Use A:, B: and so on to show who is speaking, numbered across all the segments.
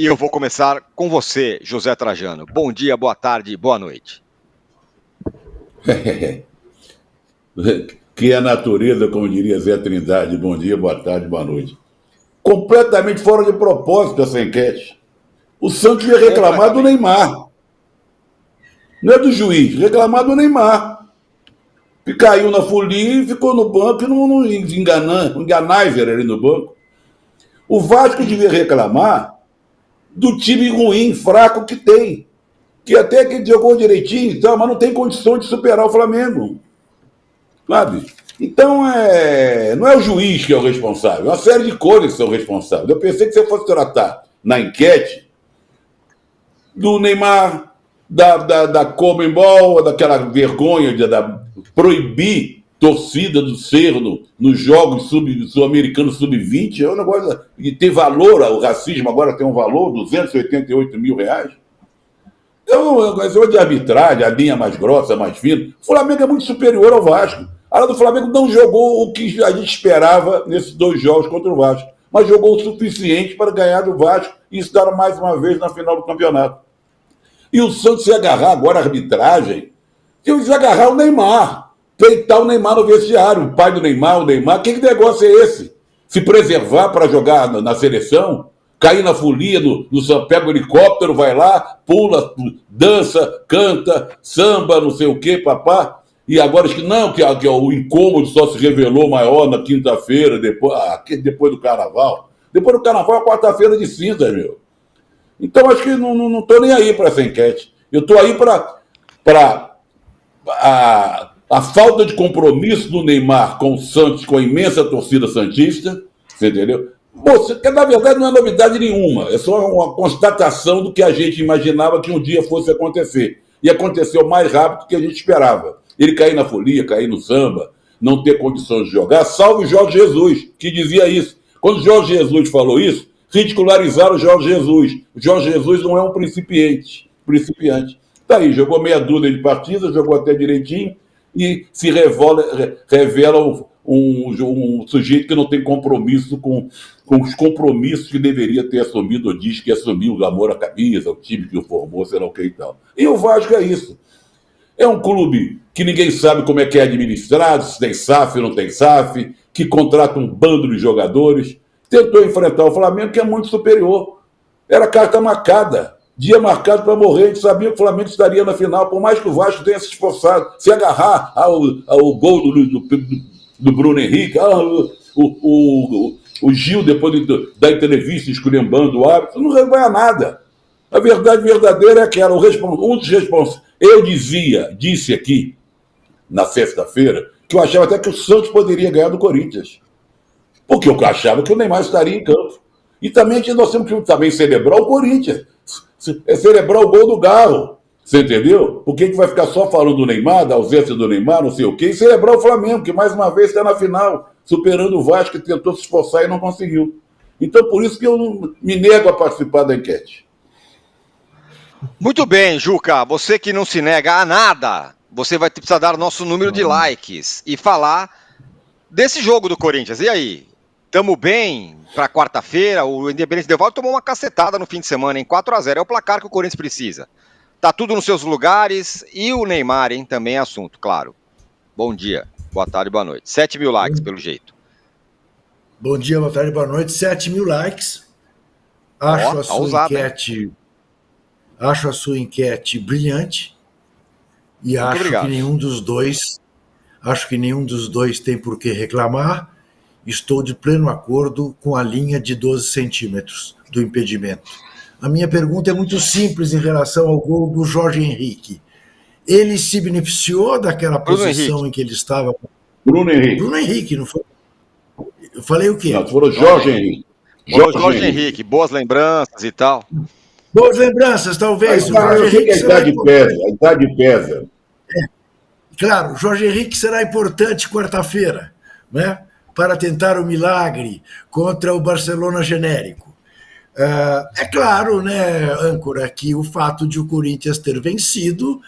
A: E eu vou começar com você, José Trajano. Bom dia, boa tarde, boa noite.
B: Que é a natureza, como diria Zé Trindade. Bom dia, boa tarde, boa noite. Completamente fora de propósito essa enquete. O Santos ia reclamar do Neymar. Não é do juiz, reclamar do Neymar. Que caiu na folia e ficou no banco e não enganáiser ali no banco. O Vasco devia reclamar do time ruim, fraco que tem. Que até que jogou direitinho, então, mas não tem condição de superar o Flamengo. Sabe? Então, não é o juiz que é o responsável, é uma série de cores que são responsáveis. Eu pensei que você fosse tratar na enquete do Neymar, da Conmebol, daquela vergonha de proibir torcida do Cerro nos jogos sul-americanos sub-20. É um negócio de ter valor, o racismo agora tem um valor, R$288 mil. Então, de arbitragem, a linha mais grossa, mais fina. O Flamengo é muito superior ao Vasco. A área do Flamengo não jogou o que a gente esperava nesses 2 jogos contra o Vasco, mas jogou o suficiente para ganhar do Vasco e estar mais uma vez na final do campeonato. E o Santos se agarrar agora à arbitragem, se agarrar o Neymar, peitar o Neymar no vestiário, o pai do Neymar, o Neymar. Que negócio é esse? Se preservar para jogar na seleção? Cair na folia, pega o helicóptero, vai lá, pula, dança, canta, samba, não sei o quê, papá. E agora acho que não, que o incômodo só se revelou maior na quinta-feira, depois do Carnaval. Depois do Carnaval é quarta-feira de cinza, meu. Então acho que não estou nem aí para essa enquete. Eu estou aí para a falta de compromisso do Neymar com o Santos, com a imensa torcida santista, você entendeu? Que na verdade não é novidade nenhuma, é só uma constatação do que a gente imaginava que um dia fosse acontecer. E aconteceu mais rápido do que a gente esperava. Ele cair na folia, cair no samba, não ter condições de jogar, salvo o Jorge Jesus, que dizia isso. Quando o Jorge Jesus falou isso, ridicularizaram o Jorge Jesus. O Jorge Jesus não é um principiante. Tá aí, jogou meia dúzia de partidas, jogou até direitinho, e se revela um sujeito que não tem compromisso com os compromissos que deveria ter assumido, ou diz que assumiu o amor à camisa, o time que o formou, sei lá o que e tal. E o Vasco é isso. É um clube que ninguém sabe como é que é administrado, se tem SAF ou não tem SAF, que contrata um bando de jogadores. Tentou enfrentar o Flamengo, que é muito superior. Era carta marcada. Dia marcado para morrer, a gente sabia que o Flamengo estaria na final, por mais que o Vasco tenha se esforçado, se agarrar ao gol do Bruno Henrique, o Gil, depois da entrevista esculhambando o árbitro, não vai a nada. A verdade verdadeira é aquela, um dos responsáveis. Eu disse aqui, na sexta-feira, que eu achava até que o Santos poderia ganhar do Corinthians. Porque eu achava que o Neymar estaria em campo. E também nós temos que também celebrar o Corinthians. É celebrar o gol do Galo. Você entendeu? Porque a gente vai ficar só falando do Neymar, da ausência do Neymar, não sei o quê, e celebrar o Flamengo, que mais uma vez está na final, superando o Vasco, que tentou se esforçar e não conseguiu. Então, por isso que eu me nego a participar da enquete.
A: Muito bem, Juca. Você que não se nega a nada, você vai precisar dar o nosso número de likes e falar desse jogo do Corinthians. E aí? Tamo bem para quarta-feira? O Independente Del Valle tomou uma cacetada no fim de semana, em 4-0. É o placar que o Corinthians precisa. Tá tudo nos seus lugares. E o Neymar, hein? Também é assunto, claro. Bom dia, boa tarde, boa noite. 7 mil likes, pelo jeito.
C: Bom dia, boa tarde, boa noite. 7 mil likes. Acho a sua enquete brilhante. E
A: muito
C: acho
A: obrigado.
C: que nenhum dos dois tem por que reclamar. Estou de pleno acordo com a linha de 12 centímetros do impedimento. A minha pergunta é muito simples em relação ao gol do Jorge Henrique. Ele se beneficiou daquela posição em que ele estava?
B: Bruno
C: Henrique, não foi? Eu falei o quê?
B: Não, tu falou Jorge Henrique.
A: Jorge Henrique, boas lembranças e tal.
C: Boas lembranças, talvez.
B: Eu sei que a idade pesa.
C: Claro, o Jorge Henrique será importante quarta-feira, né? Para tentar o milagre contra o Barcelona genérico. É claro, né, âncora, que o fato de o Corinthians ter vencido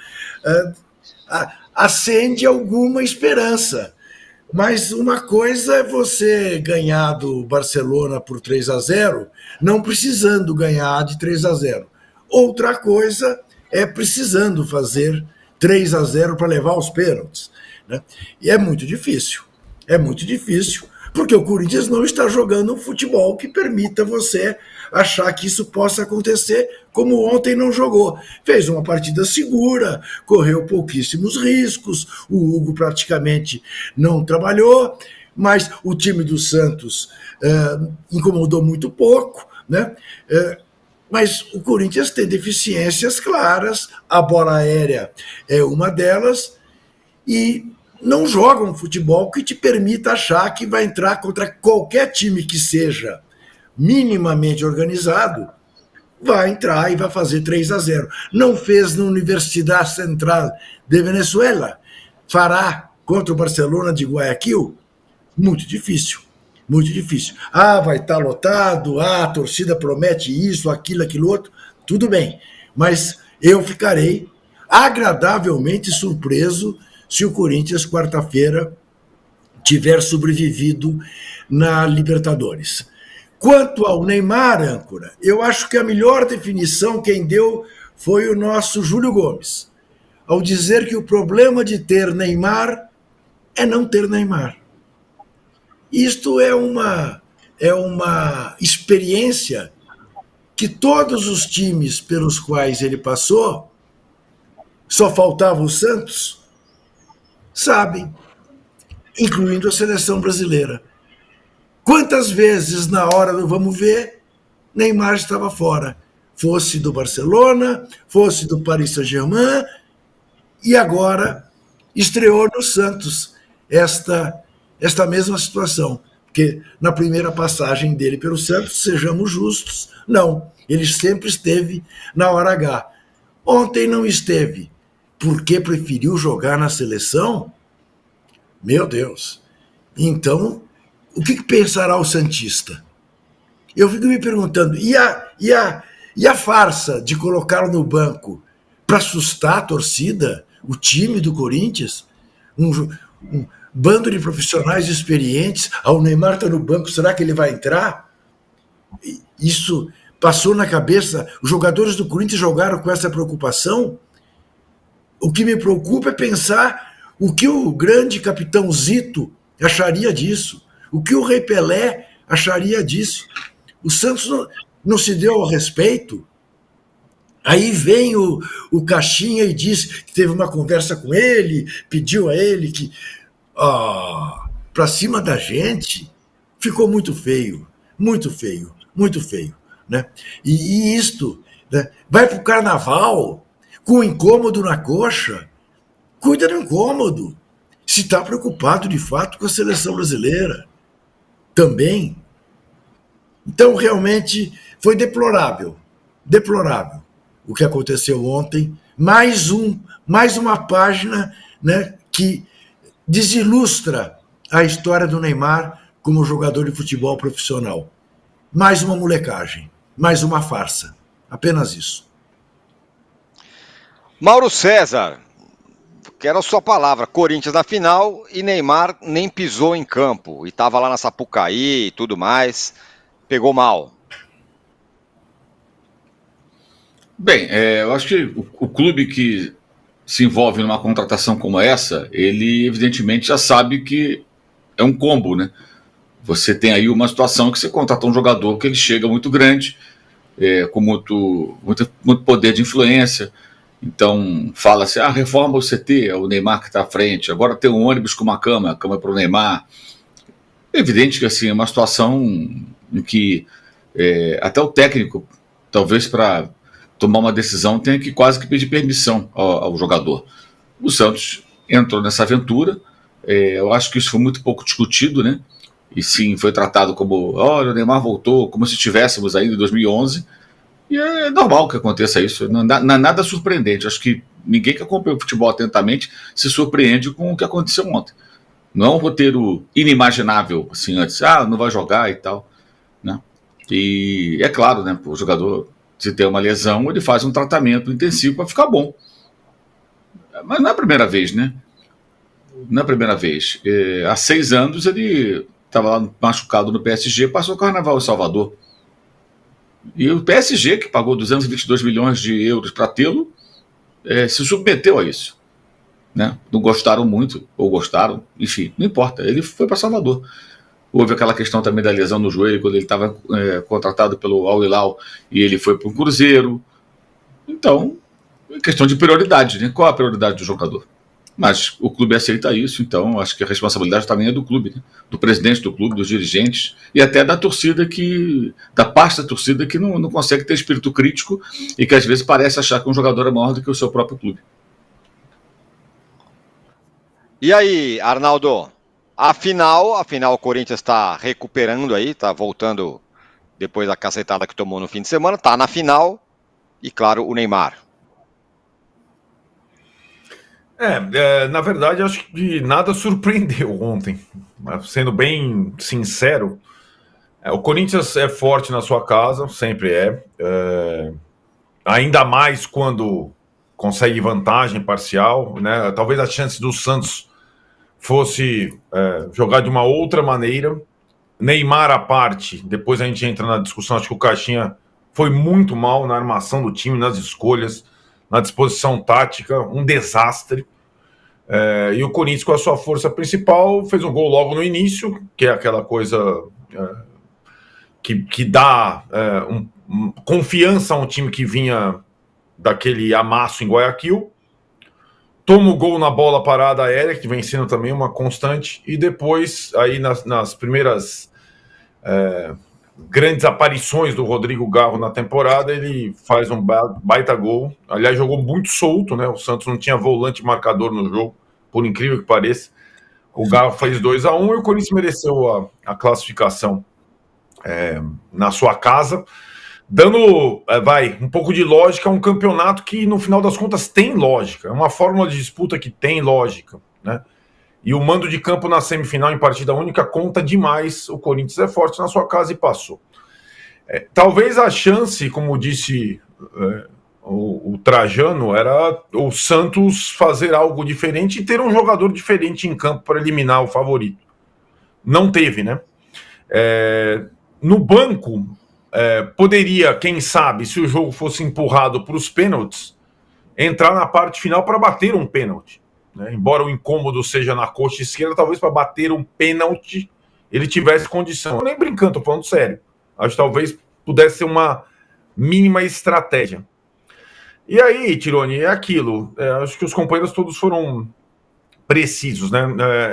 C: acende alguma esperança. Mas uma coisa é você ganhar do Barcelona por 3-0, não precisando ganhar de 3-0. Outra coisa é precisando fazer 3-0 para levar os pênaltis, né? E é muito difícil. É muito difícil, porque o Corinthians não está jogando um futebol que permita você achar que isso possa acontecer, como ontem não jogou. Fez uma partida segura, correu pouquíssimos riscos, o Hugo praticamente não trabalhou, mas o time do Santos incomodou muito pouco, né? Mas o Corinthians tem deficiências claras, a bola aérea é uma delas, e não joga um futebol que te permita achar que vai entrar contra qualquer time que seja minimamente organizado, vai entrar e vai fazer 3-0. Não fez na Universidade Central de Venezuela, fará contra o Barcelona de Guayaquil? Muito difícil. Muito difícil. Ah, vai estar lotado, a torcida promete isso, aquilo outro, tudo bem. Mas eu ficarei agradavelmente surpreso se o Corinthians, quarta-feira, tiver sobrevivido na Libertadores. Quanto ao Neymar, âncora, eu acho que a melhor definição quem deu foi o nosso Júlio Gomes, ao dizer que o problema de ter Neymar é não ter Neymar. Isto é uma experiência que todos os times pelos quais ele passou, só faltava o Santos, sabem, incluindo a seleção brasileira. Quantas vezes na hora do vamos ver, Neymar estava fora? Fosse do Barcelona, fosse do Paris Saint-Germain, e agora estreou no Santos esta mesma situação. Porque na primeira passagem dele pelo Santos, sejamos justos, não. Ele sempre esteve na hora H. Ontem não esteve. Porque preferiu jogar na seleção? Meu Deus. Então, o que pensará o santista? Eu fico me perguntando, e a farsa de colocá-lo no banco para assustar a torcida, o time do Corinthians? Um bando de profissionais experientes, o Neymar está no banco, será que ele vai entrar? Isso passou na cabeça, os jogadores do Corinthians jogaram com essa preocupação? O que me preocupa é pensar o que o grande capitão Zito acharia disso, o que o Rei Pelé acharia disso. O Santos não se deu ao respeito. Aí vem o Caixinha e diz que teve uma conversa com ele, pediu a ele que... para cima da gente, ficou muito feio, muito feio, muito feio. Né? E isto, né? Vai para o carnaval com incômodo na coxa, cuida do incômodo. Se está preocupado de fato com a seleção brasileira também. Então, realmente, foi deplorável o que aconteceu ontem. Mais uma página, né, que desilustra a história do Neymar como jogador de futebol profissional. Mais uma molecagem, mais uma farsa. Apenas isso.
A: Mauro César, quero a sua palavra. Corinthians na final e Neymar nem pisou em campo. E estava lá na Sapucaí e tudo mais. Pegou mal.
B: Bem, eu acho que o clube que se envolve numa contratação como essa, ele evidentemente já sabe que é um combo, né? Você tem aí uma situação que você contrata um jogador que ele chega muito grande, com muito poder de influência. Então fala-se, reforma o CT, é o Neymar que está à frente, agora tem um ônibus com uma cama, a cama é para o Neymar. É evidente que assim, é uma situação em que até o técnico, talvez para tomar uma decisão, tenha que quase que pedir permissão ao jogador. O Santos entrou nessa aventura, eu acho que isso foi muito pouco discutido, né? E sim, foi tratado como, olha, o Neymar voltou, como se estivéssemos ainda em 2011, e é normal que aconteça isso, não é nada surpreendente. Acho que ninguém que acompanha o futebol atentamente se surpreende com o que aconteceu ontem. Não é um roteiro inimaginável, assim, antes, não vai jogar e tal, né? E é claro, né, o jogador, se tem uma lesão, ele faz um tratamento intensivo para ficar bom. Mas não é a primeira vez, né?
D: Não é a primeira vez. Há 6 anos ele estava lá machucado no PSG, passou o carnaval em Salvador. E o PSG, que pagou 222 milhões de euros para tê-lo, se submeteu a isso. Né? Não gostaram muito, ou gostaram, enfim, não importa. Ele foi para Salvador. Houve aquela questão também da lesão no joelho, quando ele estava contratado pelo Al Hilal e ele foi para o Cruzeiro. Então, é questão de prioridade, né? Qual a prioridade do jogador? Mas o clube aceita isso, então acho que a responsabilidade também é do clube, né? Do presidente do clube, dos dirigentes e até da torcida, da parte da torcida que não consegue ter espírito crítico e que às vezes parece achar que um jogador é maior do que o seu próprio clube.
A: E aí, Arnaldo? Afinal, o Corinthians está recuperando aí, está voltando depois da cacetada que tomou no fim de semana, está na final e, claro, o Neymar.
E: Na verdade, acho que nada surpreendeu ontem. Sendo bem sincero, o Corinthians é forte na sua casa, sempre ainda mais quando consegue vantagem parcial, né? Talvez a chance do Santos fosse jogar de uma outra maneira. Neymar à parte, depois a gente entra na discussão, acho que o Caixinha foi muito mal na armação do time, nas escolhas, na disposição tática, um desastre. E o Corinthians, com a sua força principal, fez um gol logo no início, que é aquela coisa que dá confiança a um time que vinha daquele amasso em Guayaquil. Toma o gol na bola parada aérea, que vem sendo também uma constante, e depois, aí nas primeiras grandes aparições do Rodrigo Garro na temporada, ele faz um baita gol. Aliás, jogou muito solto, né? O Santos não tinha volante marcador no jogo, por incrível que pareça. O Garro fez 2-1 e o Corinthians mereceu a classificação na sua casa, dando um pouco de lógica a um campeonato que, no final das contas, tem lógica. É uma fórmula de disputa que tem lógica, né? E o mando de campo na semifinal em partida única conta demais. O Corinthians é forte na sua casa e passou. Talvez a chance, como disse o Trajano, era o Santos fazer algo diferente e ter um jogador diferente em campo para eliminar o favorito. Não teve, né? No banco, poderia, quem sabe, se o jogo fosse empurrado para os pênaltis, entrar na parte final para bater um pênalti. Né? Embora o incômodo seja na coxa esquerda, talvez para bater um pênalti ele tivesse condição. Eu nem brincando, estou falando sério. Acho que talvez pudesse ser uma mínima estratégia. E aí, Tironi, é aquilo. Acho que os companheiros todos foram precisos, né?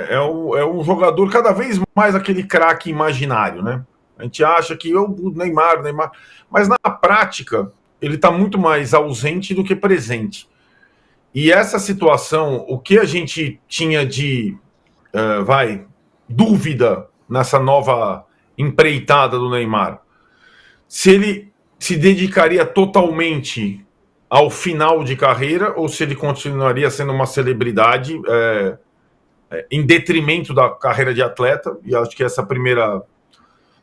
E: É um jogador cada vez mais aquele craque imaginário, né? A gente acha que o Neymar, mas na prática ele está muito mais ausente do que presente. E essa situação, o que a gente tinha de dúvida nessa nova empreitada do Neymar, se ele se dedicaria totalmente ao final de carreira ou se ele continuaria sendo uma celebridade em detrimento da carreira de atleta. E acho que essa primeira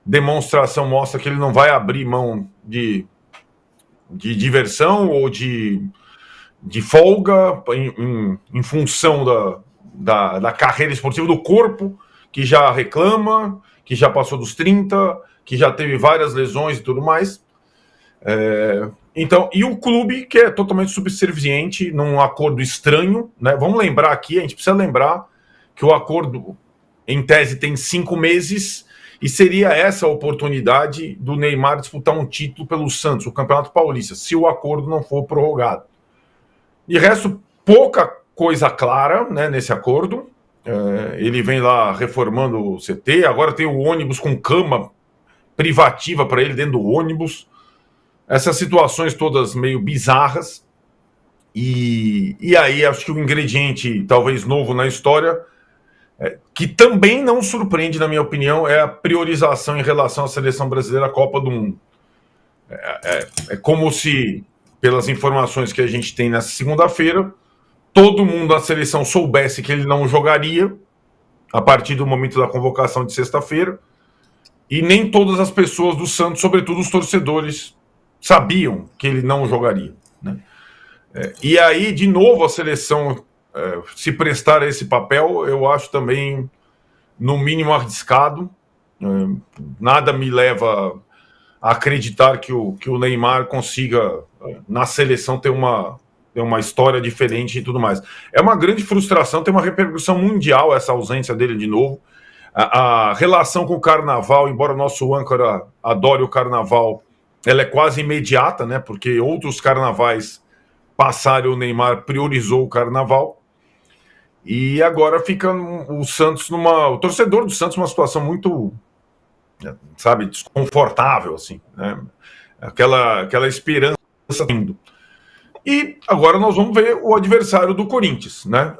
E: demonstração mostra que ele não vai abrir mão de diversão ou de folga em função da carreira esportiva, do corpo, que já reclama, que já passou dos 30, que já teve várias lesões e tudo mais. Então, e o clube, que é totalmente subserviente num acordo estranho, né? Vamos lembrar aqui, a gente precisa lembrar que o acordo, em tese, tem 5 meses e seria essa a oportunidade do Neymar disputar um título pelo Santos, o Campeonato Paulista, se o acordo não for prorrogado. De resto, pouca coisa clara, né, nesse acordo. Ele vem lá reformando o CT, agora tem o ônibus com cama privativa para ele dentro do ônibus. Essas situações todas meio bizarras. E aí acho que o ingrediente talvez novo na história, que também não surpreende, na minha opinião, é a priorização em relação à seleção brasileira à Copa do Mundo. É como se, pelas informações que a gente tem nessa segunda-feira, todo mundo da seleção soubesse que ele não jogaria a partir do momento da convocação de sexta-feira, e nem todas as pessoas do Santos, sobretudo os torcedores, sabiam que ele não jogaria, né? E aí, de novo, a seleção se prestar a esse papel, eu acho também, no mínimo, arriscado. Nada me leva a acreditar que o Neymar consiga, na seleção, ter uma história diferente e tudo mais. É uma grande frustração, tem uma repercussão mundial essa ausência dele de novo. A relação com o Carnaval, embora o nosso âncora adore o Carnaval, ela é quase imediata, né? Porque outros carnavais passaram, o Neymar priorizou o Carnaval. E agora fica o Santos o torcedor do Santos numa situação muito, sabe, desconfortável, assim, né? Aquela esperança indo. E agora nós vamos ver o adversário do Corinthians, né?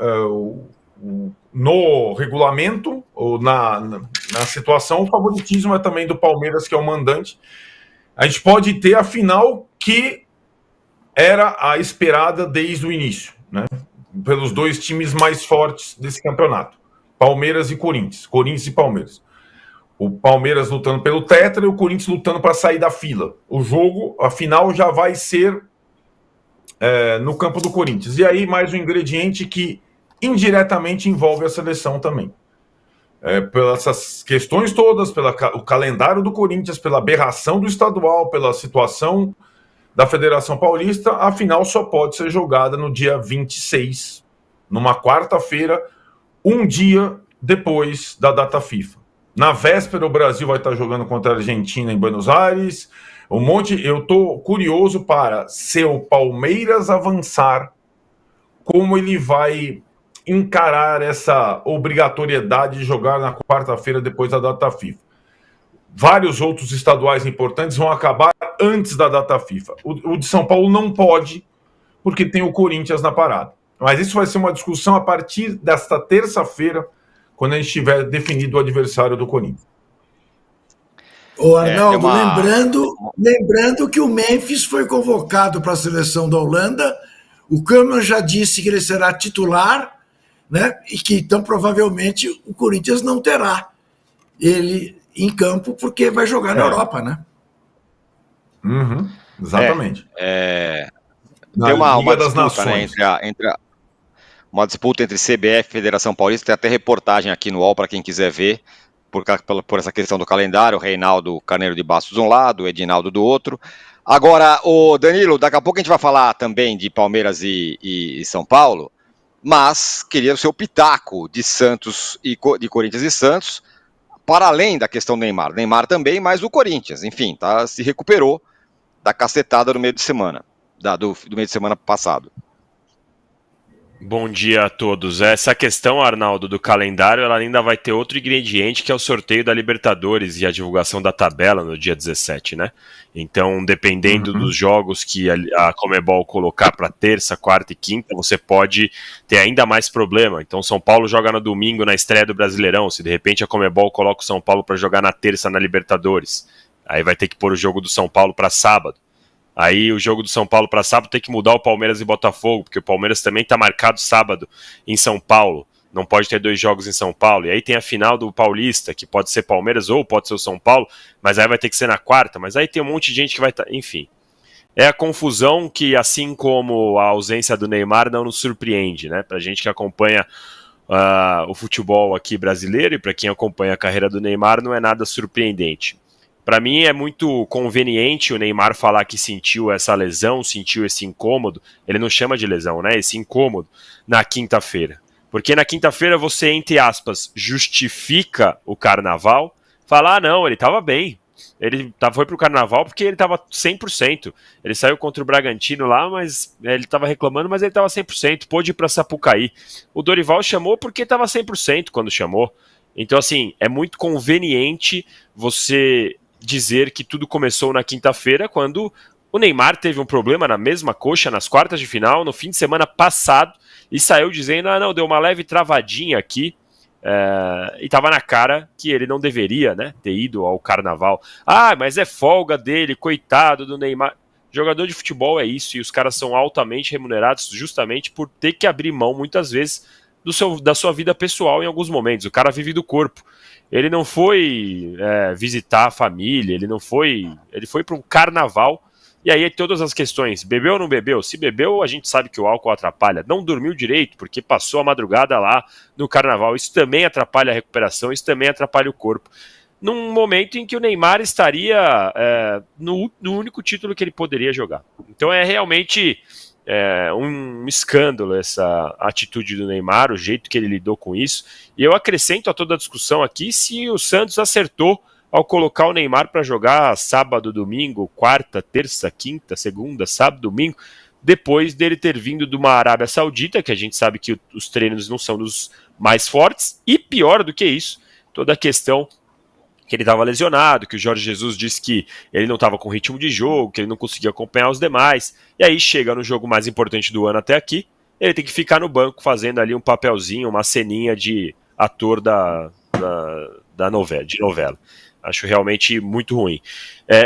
E: No regulamento, ou na situação, o favoritismo é também do Palmeiras, que é o mandante. A gente pode ter a final que era a esperada desde o início, né? Pelos dois times mais fortes desse campeonato, Palmeiras e Corinthians, Corinthians e Palmeiras. O Palmeiras lutando pelo tetra e o Corinthians lutando para sair da fila. O jogo, a final, já vai ser no campo do Corinthians. E aí mais um ingrediente que indiretamente envolve a seleção também. Pelas essas questões todas, pelo calendário do Corinthians, pela aberração do estadual, pela situação da Federação Paulista, a final só pode ser jogada no dia 26, numa quarta-feira, um dia depois da data FIFA. Na véspera, o Brasil vai estar jogando contra a Argentina em Buenos Aires. Eu estou curioso para, se o Palmeiras avançar, como ele vai encarar essa obrigatoriedade de jogar na quarta-feira depois da data FIFA. Vários outros estaduais importantes vão acabar antes da data FIFA. O de São Paulo não pode, porque tem o Corinthians na parada. Mas isso vai ser uma discussão a partir desta terça-feira, quando a gente tiver definido o adversário do Corinthians.
C: Ô, Arnaldo, lembrando que o Memphis foi convocado para a seleção da Holanda, o Koeman já disse que ele será titular, né? E que então provavelmente o Corinthians não terá ele em campo porque vai jogar na Europa, né?
E: Uhum, exatamente.
A: Tem uma disputa, né, uma disputa entre CBF e Federação Paulista. Tem até reportagem aqui no UOL para quem quiser ver, por essa questão do calendário. O Reinaldo Carneiro de Bastos de um lado, o Edinaldo do outro. Agora, o Danilo, daqui a pouco a gente vai falar também de Palmeiras e São Paulo, mas queria o seu pitaco de Santos e de Corinthians e Santos, para além da questão do Neymar. Neymar também, mas o Corinthians, enfim, se recuperou da cacetada do meio de semana, do meio de semana passado.
F: Bom dia a todos. Essa questão, Arnaldo, do calendário, ela ainda vai ter outro ingrediente, que é o sorteio da Libertadores e a divulgação da tabela no dia 17, né? Então, dependendo dos jogos que a Conmebol colocar para terça, quarta e quinta, você pode ter ainda mais problema. Então, São Paulo joga no domingo na estreia do Brasileirão. Se de repente a Conmebol coloca o São Paulo para jogar na terça na Libertadores, aí vai ter que pôr o jogo do São Paulo para sábado. Aí o jogo do São Paulo para sábado tem que mudar o Palmeiras e Botafogo, porque o Palmeiras também está marcado sábado em São Paulo. Não pode ter 2 jogos em São Paulo. E aí tem a final do Paulista, que pode ser Palmeiras ou pode ser o São Paulo, mas aí vai ter que ser na quarta. Mas aí tem um monte de gente que vai estar... Enfim, é a confusão que, assim como a ausência do Neymar, não nos surpreende, né? Pra gente que acompanha o futebol aqui brasileiro e para quem acompanha a carreira do Neymar, não é nada surpreendente. Para mim é muito conveniente o Neymar falar que sentiu essa lesão, sentiu esse incômodo, ele não chama de lesão, né? Esse incômodo na quinta-feira. Porque na quinta-feira você, entre aspas, justifica o carnaval, fala, não, ele estava bem. Ele foi pro carnaval porque ele estava 100%. Ele saiu contra o Bragantino lá, mas ele estava reclamando, mas ele estava 100%. Pôde ir para Sapucaí. O Dorival chamou porque estava 100% quando chamou. Então, assim, é muito conveniente você dizer que tudo começou na quinta-feira, quando o Neymar teve um problema na mesma coxa nas quartas de final, no fim de semana passado, e saiu dizendo, não, deu uma leve travadinha aqui, e estava na cara que ele não deveria, né, ter ido ao carnaval. Mas é folga dele, coitado do Neymar. Jogador de futebol é isso, e os caras são altamente remunerados justamente por ter que abrir mão, muitas vezes, da sua vida pessoal em alguns momentos. O cara vive do corpo. Ele não foi visitar a família, ele foi para um carnaval E aí todas as questões, bebeu ou não bebeu? Se bebeu, a gente sabe que o álcool atrapalha. Não dormiu direito, porque passou a madrugada lá no carnaval. Isso também atrapalha a recuperação, isso também atrapalha o corpo. Num momento em que o Neymar estaria no único título que ele poderia jogar. Então é realmente um escândalo essa atitude do Neymar, o jeito que ele lidou com isso. E eu acrescento a toda a discussão aqui se o Santos acertou ao colocar o Neymar para jogar sábado, domingo, quarta, terça, quinta, segunda, sábado, domingo, depois dele ter vindo de uma Arábia Saudita, que a gente sabe que os treinos não são dos mais fortes, e pior do que isso, toda a questão que ele estava lesionado, que o Jorge Jesus disse que ele não estava com ritmo de jogo, que ele não conseguia acompanhar os demais, e aí chega no jogo mais importante do ano até aqui, ele tem que ficar no banco fazendo ali um papelzinho, uma ceninha de ator de novela. Acho realmente muito ruim.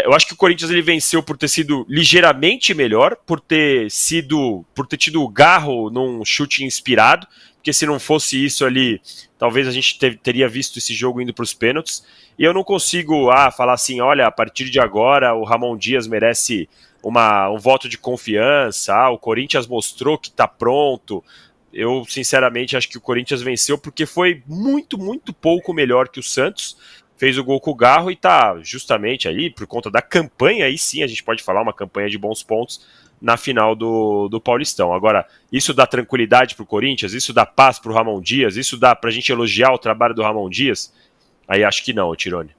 F: Eu acho que o Corinthians ele venceu por ter sido ligeiramente melhor, por ter tido o Garro num chute inspirado, porque se não fosse isso ali, talvez a gente teria visto esse jogo indo para os pênaltis. E eu não consigo falar assim, olha, a partir de agora o Ramon Dias merece um voto de confiança, o Corinthians mostrou que está pronto. Eu, sinceramente, acho que o Corinthians venceu porque foi muito, muito pouco melhor que o Santos. Fez o gol com o Garro e tá justamente aí, por conta da campanha, aí sim a gente pode falar uma campanha de bons pontos na final do Paulistão. Agora, isso dá tranquilidade pro Corinthians? Isso dá paz pro Ramon Dias? Isso dá pra gente elogiar o trabalho do Ramon Dias? Aí acho que não, Tirone.